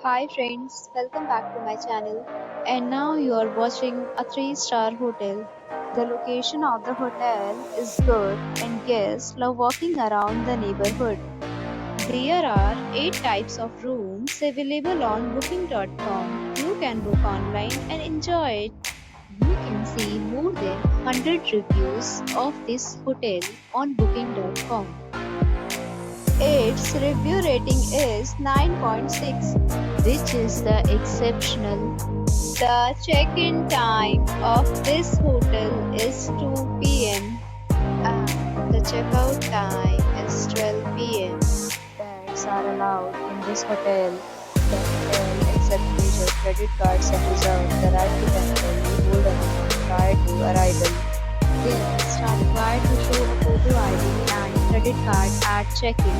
Hi friends, welcome back to my channel. And now you are watching a 3-star hotel. The location of the hotel is good and guests love walking around the neighborhood. There are 8 types of rooms available on booking.com. You can book online and enjoy it. You can see more than 100 reviews of this hotel on booking.com. Its review rating is 9.6, which is the exceptional. The check-in time of this hotel is 2 p.m. and the checkout time is 12 p.m. Pets are allowed in this hotel. The hotel accepts major credit cards and reserves the right to temporarily hold an amount prior to arrival. Guests are required to show a photo ID and credit card at check-in.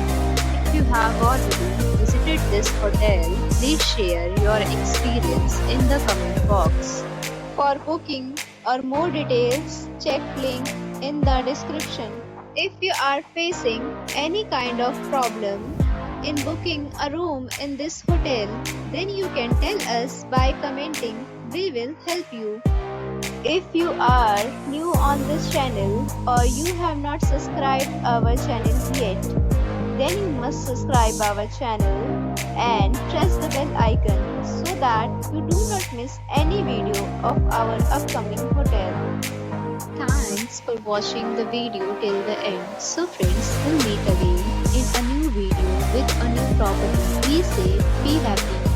If you have already visited this hotel, please share your experience in the comment box. For booking or more details, check link in the description. If you are facing any kind of problem in booking a room in this hotel, then you can tell us by commenting. We will help you. If you are new on this channel or you have not subscribed our channel yet, then you must subscribe our channel and press the bell icon so that you do not miss any video of our upcoming hotel. Thanks for watching the video till the end. So friends, we'll meet again in a new video with a new property. Be safe, be happy.